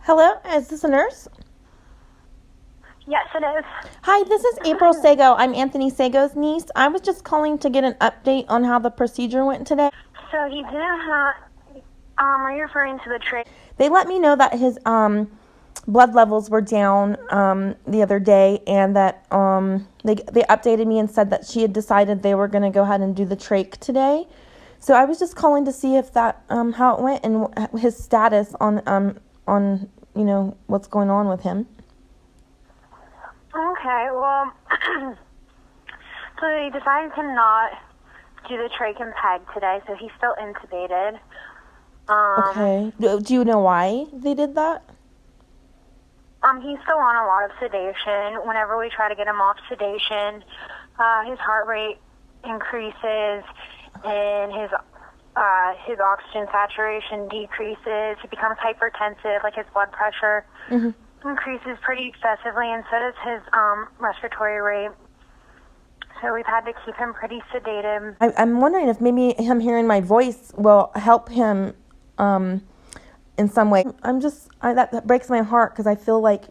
Hello, is this a nurse? Yes, it is. Hi, this is April Sago. I'm Anthony Sago's niece. I was just calling to get an update on how the procedure went today. So he didn't have. Are you referring to the trach? They let me know that his blood levels were down the other day, and that they updated me and said that she had decided they were going to go ahead and do the trach today. So I was just calling to see if that how it went and his status on what's going on with him. Okay, well, so they decided to not do the trach and peg today, so he's still intubated. Okay. Do you know why they did that? He's still on a lot of sedation. Whenever we try to get him off sedation, his heart rate increases and his oxygen saturation decreases. He becomes hypertensive, like his blood pressure increases pretty excessively, and so does his respiratory rate. So we've had to keep him pretty sedated. I'm wondering if maybe him hearing my voice will help him in some way. That breaks my heart because I feel like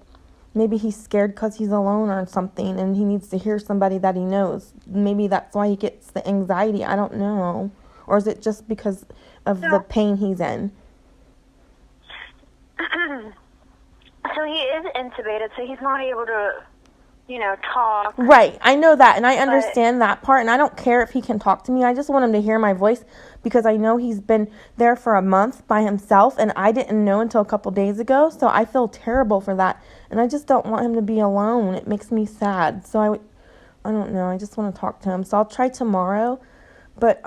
maybe he's scared because he's alone or something, and he needs to hear somebody that he knows. Maybe that's why he gets the anxiety. I don't know. Or is it just because of the pain he's in? So he is intubated, so he's not able to, talk. Right. I know that, and I understand that part, and I don't care if he can talk to me. I just want him to hear my voice because I know he's been there for a month by himself, and I didn't know until a couple days ago, so I feel terrible for that, and I just don't want him to be alone. It makes me sad, so I don't know. I just want to talk to him, so I'll try tomorrow, but,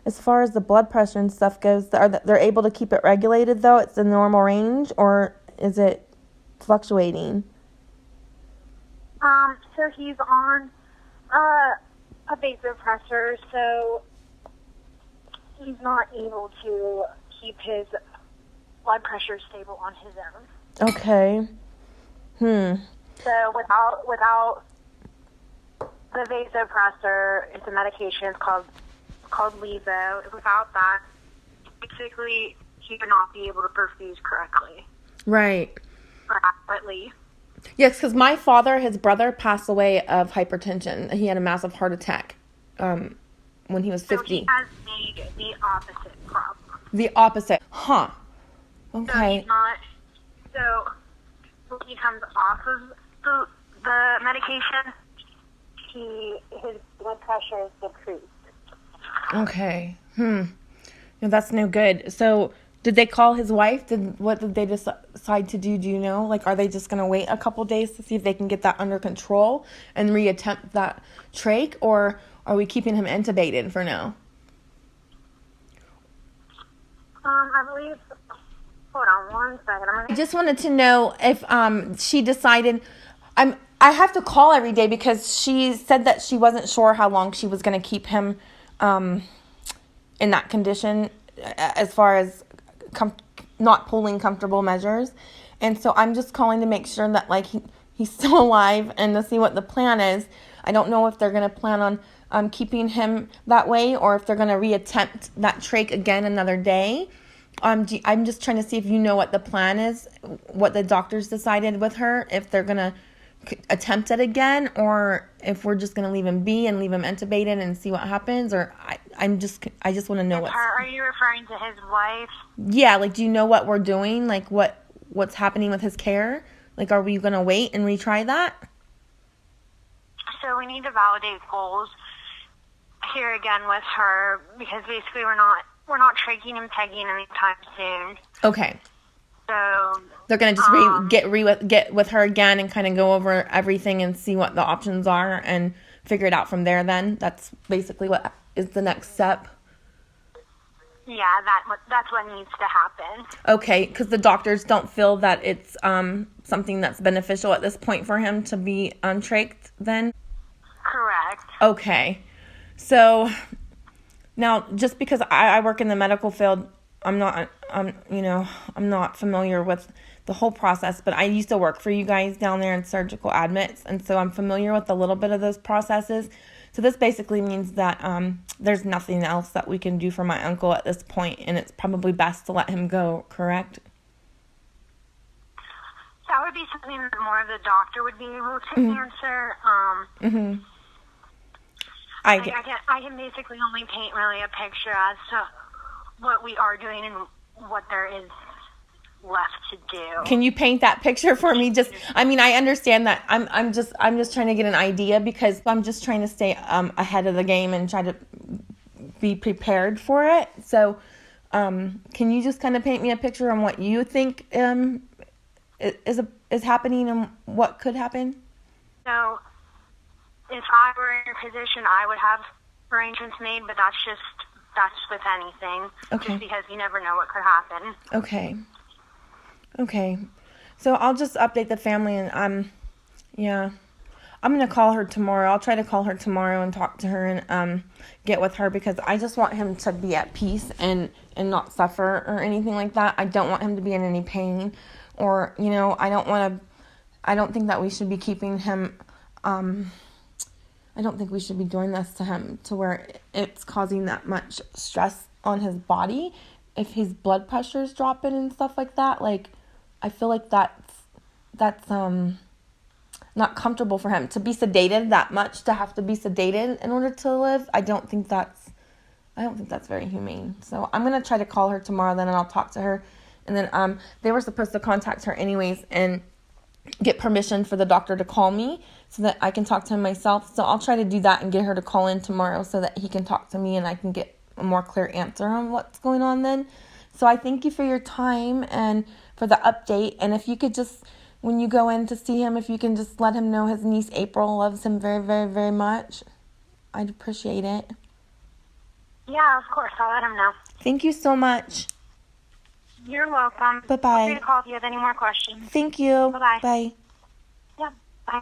as far as the blood pressure and stuff goes, they're able to keep it regulated, though? It's in normal range, or is it fluctuating? So he's on a vasopressor, so he's not able to keep his blood pressure stable on his own. Okay. So without the vasopressor, it's a medication. It's called Levo. Without that, basically, he would not be able to perfuse correctly. Right. Or adequately. Yes, because my father, his brother, passed away of hypertension. He had a massive heart attack when he was 50. So he has the opposite problem. The opposite. Huh. Okay. So he's not... So when he comes off of the medication, his blood pressure is decreased. Okay. No, that's no good. So, did they call his wife? What did they decide to do? Do you know? Like, are they just going to wait a couple days to see if they can get that under control and reattempt that trach? Or are we keeping him intubated for now? I believe... Hold on one second. I just wanted to know if she decided... I have to call every day because she said that she wasn't sure how long she was going to keep him in that condition as far as not pulling comfortable measures. And so I'm just calling to make sure that he's still alive and to see what the plan is. I don't know if they're going to plan on keeping him that way or if they're going to reattempt that trach again another day. I'm just trying to see if you know what the plan is, what the doctors decided with her, if they're going to attempt it again or if we're just going to leave him be and leave him intubated and see what happens. Or I just want to know Are you referring to his wife? Yeah, do you know what we're doing? What's happening with his care? Are we going to wait and retry that? So we need to validate goals here again with her because basically we're not traching and pegging anytime soon. Okay. So they're going to just get with her again and kind of go over everything and see what the options are and figure it out from there then? That's basically what is the next step? Yeah, that's what needs to happen. Okay, because the doctors don't feel that it's something that's beneficial at this point for him to be untrached then? Correct. Okay. So now, just because I work in the medical field, I'm not familiar with the whole process, but I used to work for you guys down there in surgical admits, and so I'm familiar with a little bit of those processes. So this basically means that there's nothing else that we can do for my uncle at this point, and it's probably best to let him go, correct? That would be something that more of the doctor would be able to answer. I can basically only paint really a picture as to what we are doing and what there is left to do. Can you paint that picture for me? I understand that. I'm just trying to get an idea, because I'm just trying to stay ahead of the game and try to be prepared for it. So, can you just kind of paint me a picture on what you think is happening and what could happen? So, if I were in your position, I would have arrangements made, but that's with anything. Okay. Just because you never know what could happen. Okay. So I'll just update the family, and I'm going to call her tomorrow. I'll try to call her tomorrow and talk to her and get with her, because I just want him to be at peace and not suffer or anything like that. I don't want him to be in any pain, or, I don't think that we should be keeping him, I don't think we should be doing this to him to where it's causing that much stress on his body. If his blood pressure is dropping and stuff like that, I feel like that's not comfortable for him to be sedated that much, to have to be sedated in order to live. I don't think that's very humane. So I'm going to try to call her tomorrow then, and I'll talk to her. And then they were supposed to contact her anyways and get permission for the doctor to call me so that I can talk to him myself. So I'll try to do that and get her to call in tomorrow so that he can talk to me and I can get a more clear answer on what's going on then. So I thank you for your time and for the update. And if you could just, when you go in to see him, if you can just let him know his niece April loves him very, very, very much, I'd appreciate it. Yeah, of course. I'll let him know. Thank you so much. You're welcome. Bye-bye. Feel free to call if you have any more questions. Thank you. Bye-bye. Bye. Yeah, bye.